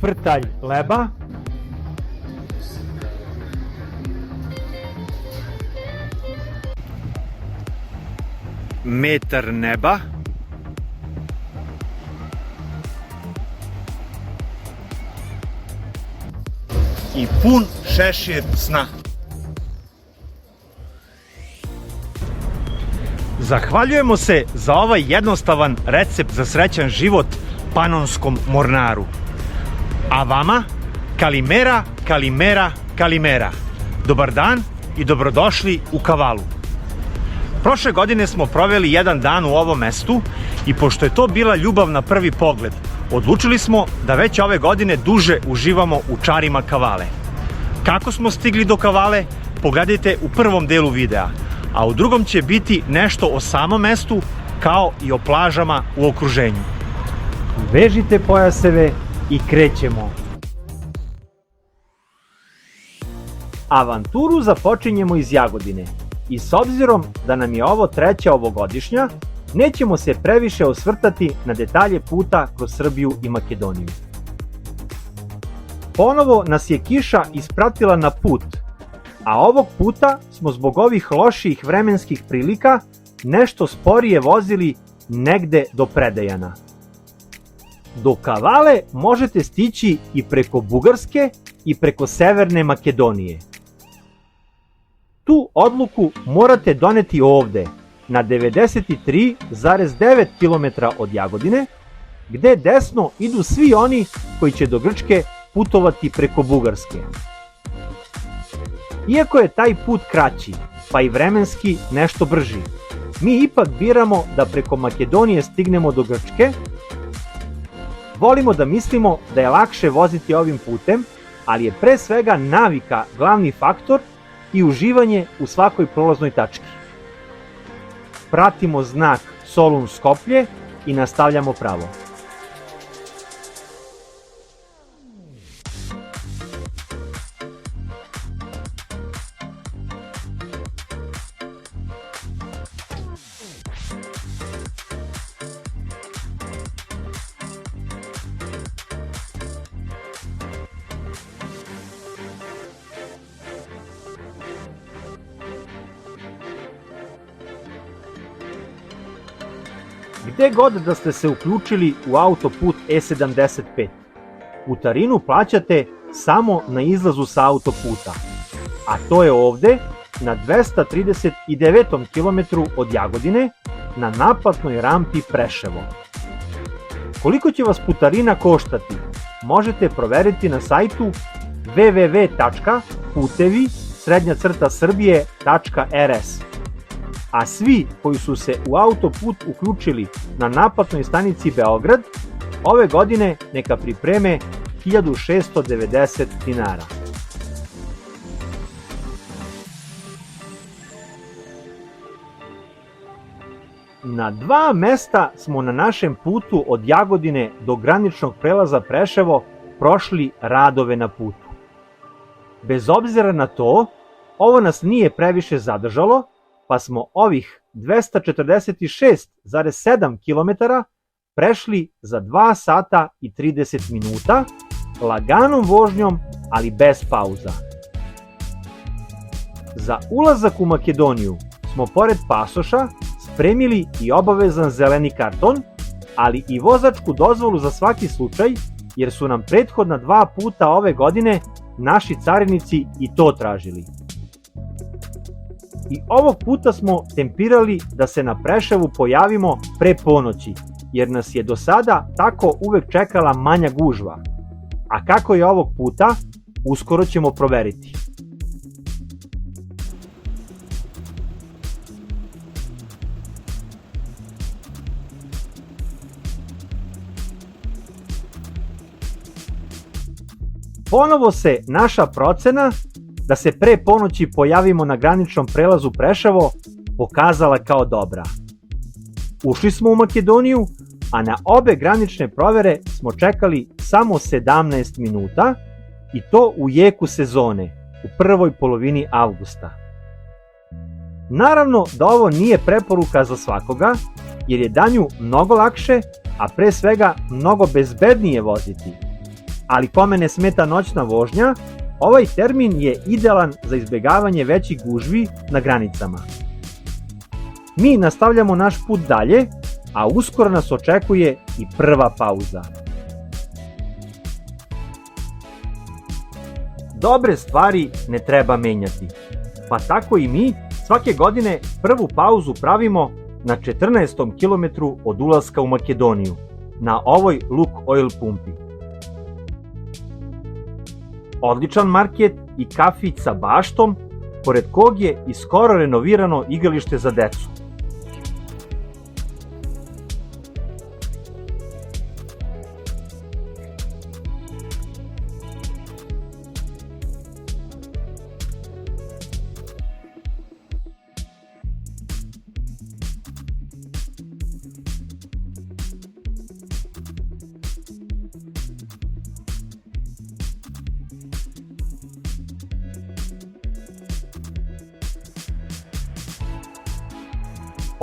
Četvrtalj leba, metar neba, i pun šešir sna. Zahvaljujemo se za ovaj jednostavan recept za srećan život panonskom mornaru. A vama, kalimera, kalimera, kalimera. Dobar dan i dobrodošli u Kavalu. Prošle godine smo proveli jedan dan u ovom mestu i pošto je to bila ljubav na prvi pogled, odlučili smo da već ove godine duže uživamo u čarima Kavale. Kako smo stigli do Kavale, pogledajte u prvom delu videa, a u drugom će biti nešto o samom mestu kao i o plažama u okruženju. vežite pojaseve i krećemo. Avanturu započinjemo iz Jagodine i s obzirom da nam je ovo treća ovogodišnja, nećemo se previše osvrtati na detalje puta kroz Srbiju i Makedoniju. Ponovo nas je kiša ispratila na put, a ovog puta smo zbog ovih loših vremenskih prilika nešto sporije vozili negde do Predejana. Do Kavale možete stići i preko Bugarske i preko Severne Makedonije. Tu odluku morate doneti ovde, na 93,9 km od Jagodine, gde desno idu svi oni koji će do Grčke putovati preko Bugarske. Iako je taj put kraći, pa i vremenski nešto brži, mi ipak biramo da preko Makedonije stignemo do Grčke. Volimo da mislimo da je lakše voziti ovim putem, ali je pre svega navika glavni faktor i uživanje u svakoj prolaznoj tački. Pratimo znak Solun Skoplje i nastavljamo pravo. Gde god da ste se uključili u autoput E75, putarinu plaćate samo na izlazu sa autoputa, a to je ovde na 239. kilometru od Jagodine na naplatnoj rampi Preševo. Koliko će vas putarina koštati, možete proveriti na sajtu www.putevi-srbije.rs. A svi koji su se u autoput uključili na naplatnoj stanici Beograd, ove godine neka pripreme 1690 dinara. Na dva mesta smo na našem putu od Jagodine do graničnog prelaza Preševo prošli radove na putu. Bez obzira na to, ovo nas nije previše zadržalo, pa smo ovih 246,7 km prešli za 2 sata i 30 minuta, laganom vožnjom, ali bez pauza. Za ulazak u Makedoniju smo pored pasoša spremili i obavezan zeleni karton, ali i vozačku dozvolu za svaki slučaj, jer su nam prethodna 2 puta ove godine naši carinici i to tražili. I ovog puta smo tempirali da se na Preševu pojavimo pre ponoći, jer nas je do sada tako uvek čekala manja gužva. A kako je ovog puta, uskoro ćemo proveriti. Ponovo se naša procena da se pre ponoći pojavimo na graničnom prelazu Preševo pokazala kao dobra. Ušli smo u Makedoniju, a na obe granične provere smo čekali samo 17 minuta i to u jeku sezone, u prvoj polovini avgusta. Naravno da ovo nije preporuka za svakoga, jer je danju mnogo lakše, a pre svega mnogo bezbednije voziti. Ali kome ne smeta noćna vožnja, ovaj termin je idealan za izbjegavanje većih gužvi na granicama. Mi nastavljamo naš put dalje, a uskoro nas očekuje i prva pauza. Dobre stvari ne treba menjati, pa tako i mi svake godine prvu pauzu pravimo na 14. kilometru od ulaska u Makedoniju, na ovoj Lukoil pumpi. Odličan market i kafić sa baštom, pored kog je i skoro renovirano igralište za decu.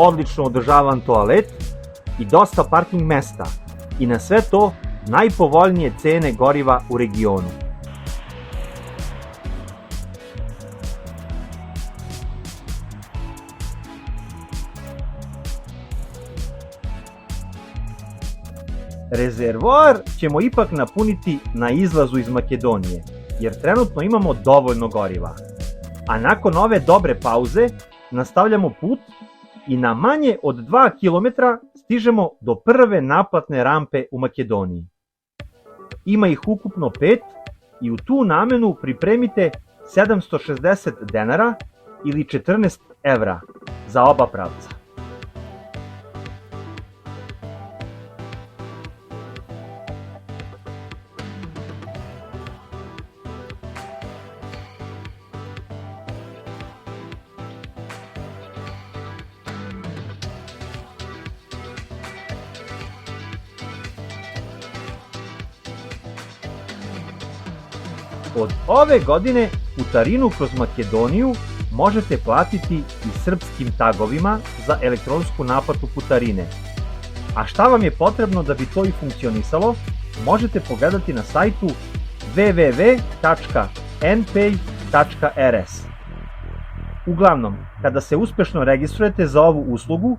Odlično održavan toalet i dosta parking mesta i na sve to najpovoljnije cene goriva u regionu. Rezervoar ćemo ipak napuniti na izlazu iz Makedonije, jer trenutno imamo dovoljno goriva. A nakon ove dobre pauze nastavljamo put i na manje od 2 km stižemo do prve naplatne rampe u Makedoniji. Ima ih ukupno 5 i u tu namenu pripremite 760 denara ili 14 evra za oba pravca. Od ove godine putarinu kroz Makedoniju možete platiti i srpskim tagovima za elektronsku naplatu putarine. A šta vam je potrebno da bi to i funkcionisalo, možete pogledati na sajtu www.npay.rs. Uglavnom, kada se uspešno registrujete za ovu uslugu,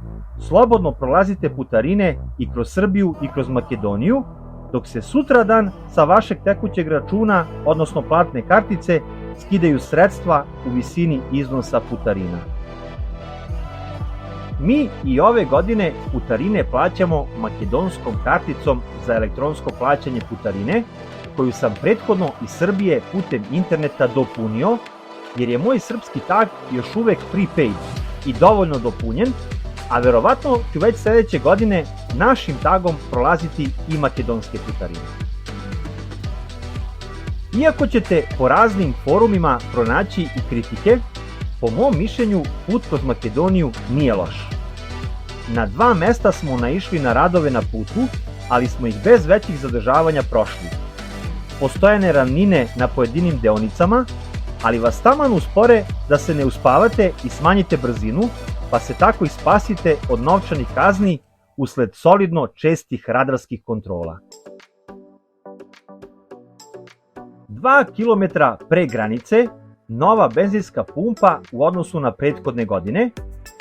slobodno prolazite putarine i kroz Srbiju i kroz Makedoniju, dok se sutradan sa vašeg tekućeg računa, odnosno platne kartice, skidaju sredstva u visini iznosa putarina. Mi i ove godine putarine plaćamo makedonskom karticom za elektronsko plaćanje putarine, koju sam prethodno iz Srbije putem interneta dopunio, jer je moj srpski tag još uvek prepaid i dovoljno dopunjen, a verovatno ću već sledeće godine našim tagom prolaziti i makedonske putarine. Iako ćete po raznim forumima pronaći i kritike, po mom mišljenju put kroz Makedoniju nije loš. Na 2 mesta smo naišli na radove na putu, ali smo ih bez većih zadržavanja prošli. Postojane ravnine na pojedinim deonicama, ali vas taman uspore da se ne uspavate i smanjite brzinu, pa se tako i spasite od novčanih kazni usled solidno čestih radarskih kontrola. 2 km pre granice, nova benzinska pumpa u odnosu na prethodne godine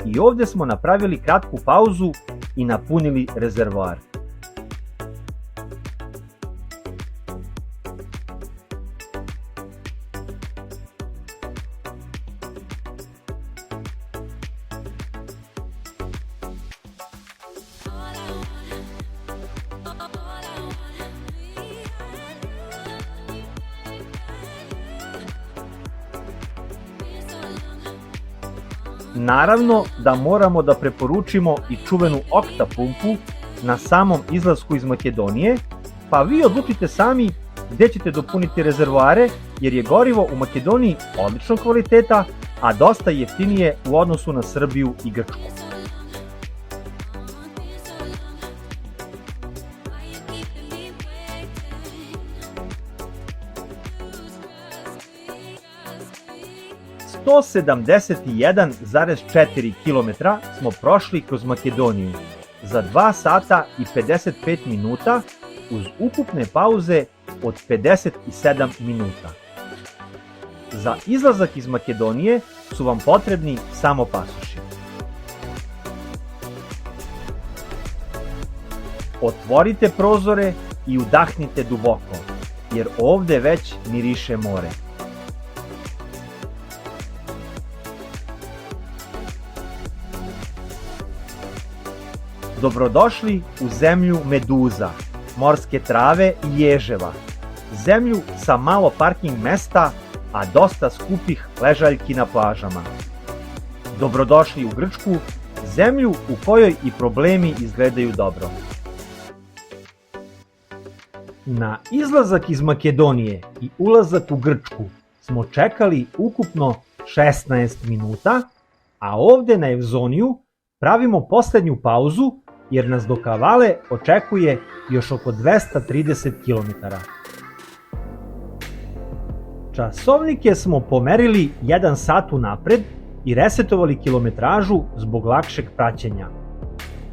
i ovde smo napravili kratku pauzu i napunili rezervoar. Naravno da moramo da preporučimo i čuvenu Okta pumpu na samom izlasku iz Makedonije, pa vi odlučite sami gde ćete dopuniti rezervoare, jer je gorivo u Makedoniji odličnog kvaliteta, a dosta jeftinije u odnosu na Srbiju i Grčku. To 71,4 km smo prošli kroz Makedoniju za 2 sata i 55 minuta uz ukupne pauze od 57 minuta. Za izlazak iz Makedonije su vam potrebni samo pasoši. Otvorite prozore i udahnite duboko, jer ovde već miriše more. Dobrodošli u zemlju meduza, morske trave i ježeva, zemlju sa malo parking mesta, a dosta skupih ležaljki na plažama. Dobrodošli u Grčku, zemlju u kojoj i problemi izgledaju dobro. Na izlazak iz Makedonije i ulazak u Grčku smo čekali ukupno 16 minuta, a ovde na Evzoniju pravimo poslednju pauzu jer nas do Kavale očekuje još oko 230 km. Časovnike smo pomerili 1 sat unapred i resetovali kilometražu zbog lakšeg praćenja.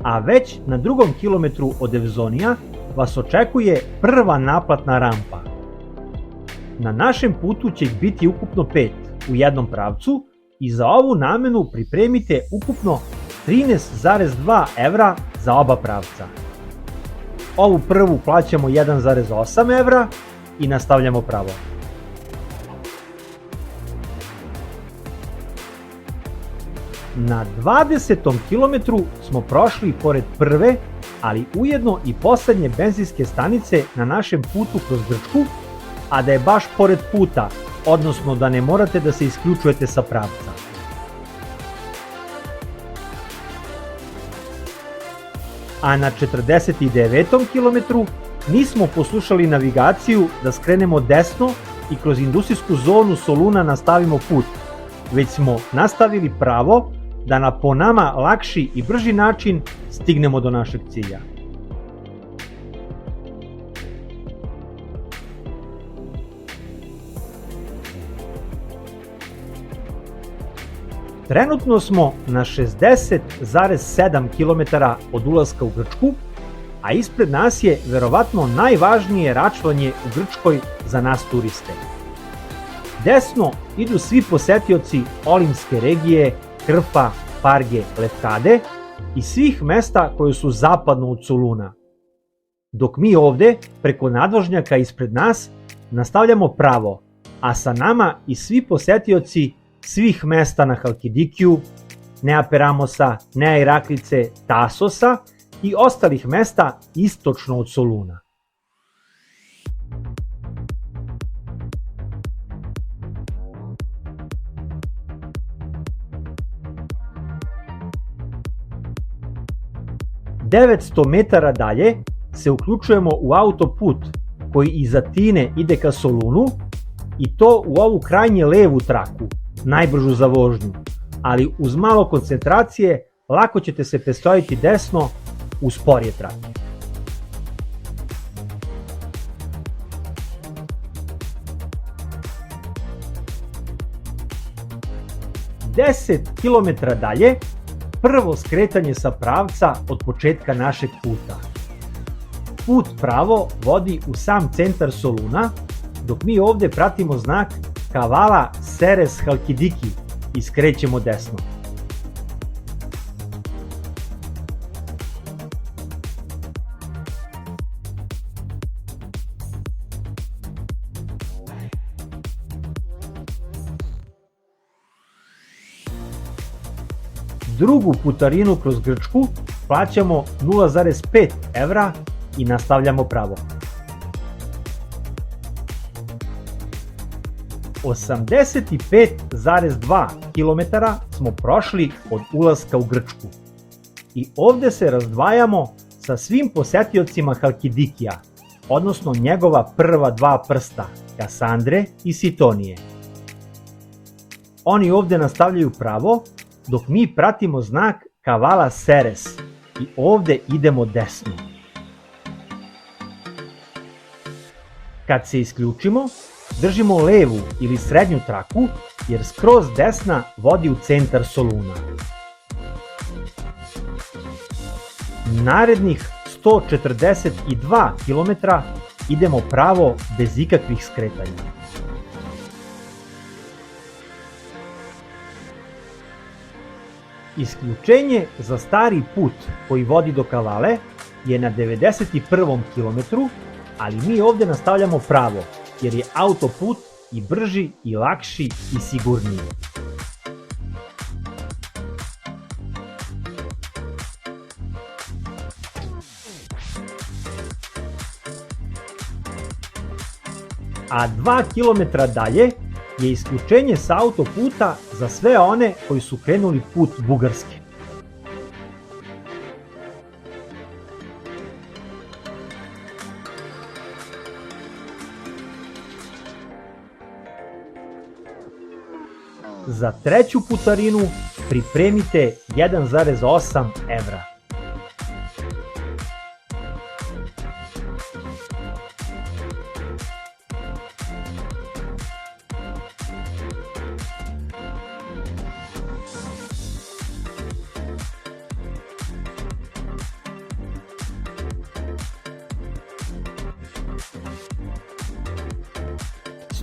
A već na 2. kilometru od Evzonija vas očekuje prva naplatna rampa. Na našem putu će ih biti ukupno 5 u jednom pravcu i za ovu namenu pripremite ukupno 13,2 evra za oba pravca. Ovu prvu plaćamo 1,8 evra i nastavljamo pravo. Na 20. kilometru smo prošli pored prve, ali ujedno i poslednje benzinske stanice na našem putu kroz Grčku, a da je baš pored puta, odnosno da ne morate da se isključujete sa pravca. A na 49. kilometru nismo poslušali navigaciju da skrenemo desno i kroz industrijsku zonu Soluna nastavimo put, već smo nastavili pravo da na po nama lakši i brži način stignemo do našeg cilja. Trenutno smo na 60,7 km od ulaska u Grčku, a ispred nas je verovatno najvažnije račvanje u Grčkoj za nas turiste. Desno idu svi posetioci Olimske regije, Krfa, Parge, Lefkade i svih mesta koje su zapadno od Soluna. Dok mi ovde, preko nadvožnjaka ispred nas, nastavljamo pravo, a sa nama i svi posetioci svih mesta na Halkidikiju, Nea Peramosa, Nea Iraklice, Tasosa i ostalih mesta istočno od Soluna. ...900 metara dalje se uključujemo u autoput koji iz Atine ide ka Solunu i to u ovu krajnje levu traku, najbržu za vožnju, ali uz malo koncentracije lako ćete se prestrojiti desno u sporije trake. Deset kilometra dalje prvo skretanje sa pravca od početka našeg puta. Put pravo vodi u sam centar Soluna, dok mi ovde pratimo znak Kavala Seres Halkidiki i skrećemo desno. Drugu putarinu kroz Grčku plaćamo 0,5 evra i nastavljamo pravo. 85,2 km smo prošli od ulaska u Grčku i ovde se razdvajamo sa svim posetiocima Halkidikija, odnosno njegova prva dva prsta, Kasandre i Sitonije. Oni ovde nastavljaju pravo, dok mi pratimo znak Kavala Seres i ovde idemo desno. Kad se isključimo, držimo levu ili srednju traku jer skroz desna vodi u centar Soluna. Narednih 142 km idemo pravo bez ikakvih skretanja. Isključenje za stari put koji vodi do Kavale je na 91. kilometru, ali mi ovde nastavljamo pravo, jer je autoput i brži, i lakši, i sigurniji. A 2 kilometra dalje je isključenje sa autoputa za sve one koji su krenuli put Bugarske. Za treću putarinu pripremite 1,8 evra.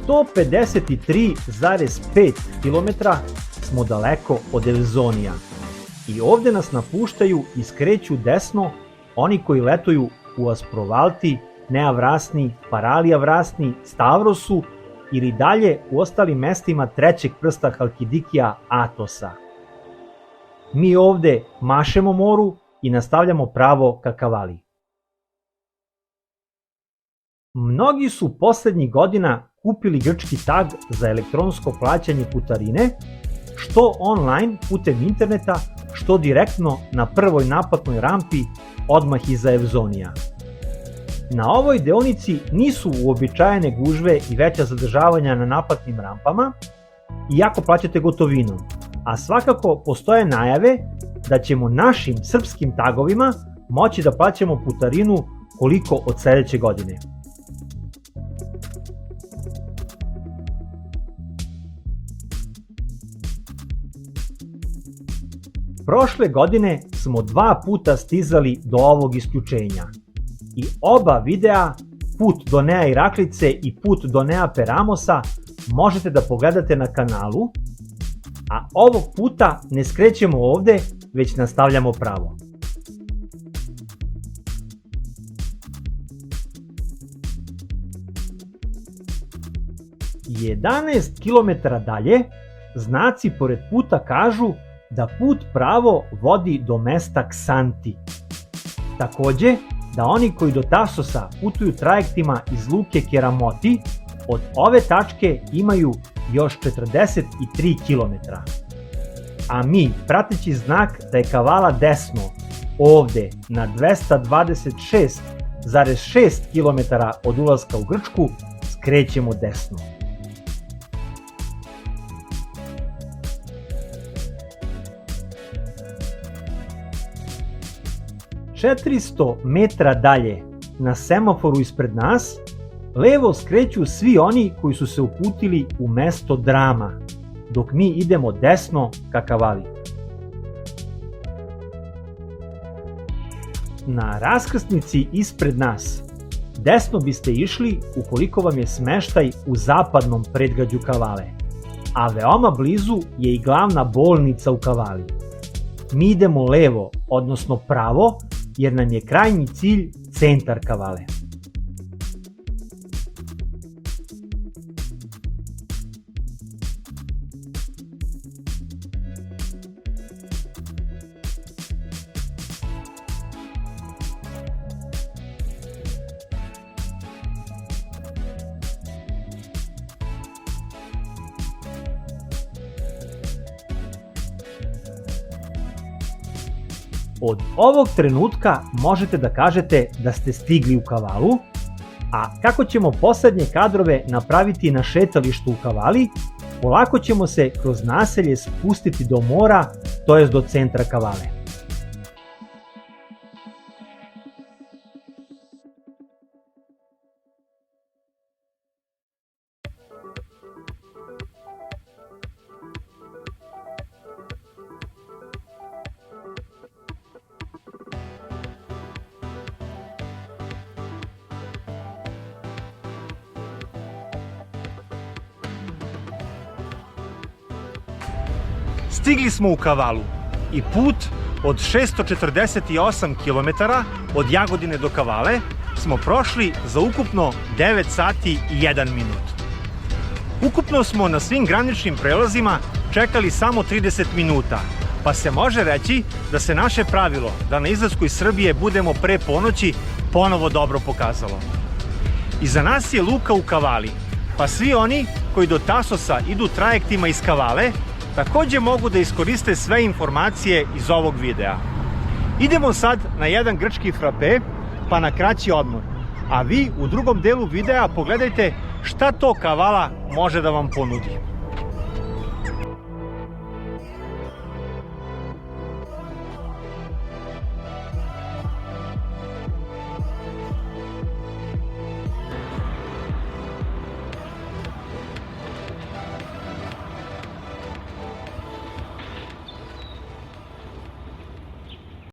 To 53,5 km smo daleko od Evzonija i ovde nas napuštaju i skreću desno oni koji letuju u Asprovalti, Neavrasni, Paraliavrasni, Stavrosu ili dalje u ostalim mestima trećeg prsta Halkidikija Atosa. Mi ovde mašemo moru i nastavljamo pravo ka Kavali. Mnogi su poslednjih godina kupili grčki tag za elektronsko plaćanje putarine, što online putem interneta, što direktno na prvoj naplatnoj rampi odmah iza Evzonija. Na ovoj deonici nisu uobičajene gužve i veća zadržavanja na naplatnim rampama, iako plaćate gotovinom, a svakako postoje najave da ćemo našim srpskim tagovima moći da plaćamo putarinu koliko od sledeće godine. Prošle godine smo 2 puta stizali do ovog isključenja i oba videa, put do Nea Iraklice i put do Nea Peramosa, možete da pogledate na kanalu, a ovog puta ne skrećemo ovde, već nastavljamo pravo. I 11 km dalje, znaci pored puta kažu da put pravo vodi do mesta Ksanti. Takođe, da oni koji do Tasosa putuju trajektima iz luke Keramoti, od ove tačke imaju još 43 km. A mi, prateći znak da je Kavala desno, ovde na 226,6 km od ulaska u Grčku, skrećemo desno. 400 metra dalje, na semaforu ispred nas, levo skreću svi oni koji su se uputili u mesto Drama, dok mi idemo desno ka Kavali. Na raskrsnici ispred nas, desno biste išli ukoliko vam je smeštaj u zapadnom predgrađu Kavale, a veoma blizu je i glavna bolnica u Kavali. Mi idemo levo, odnosno pravo, jer nam je krajnji cilj centar Kavale. Od ovog trenutka možete da kažete da ste stigli u Kavalu, a kako ćemo poslednje kadrove napraviti na šetalištu u Kavali, polako ćemo se kroz naselje spustiti do mora, to jest do centra Kavale. Stigli smo u Kavalu i put od 648 km od Jagodine do Kavale smo prošli za ukupno 9 sati i 1 minut. Ukupno smo na svim graničnim prelazima čekali samo 30 minuta, pa se može reći da se naše pravilo da na izlasku iz Srbije budemo pre ponoći ponovo dobro pokazalo. Iza nas je luka u Kavali, pa svi oni koji do Tasosa idu trajektima iz Kavale takođe mogu da iskoriste sve informacije iz ovog videa. Idemo sad na jedan grčki frape, pa na kraći odmor, a vi u drugom delu videa pogledajte šta to Kavala može da vam ponudi.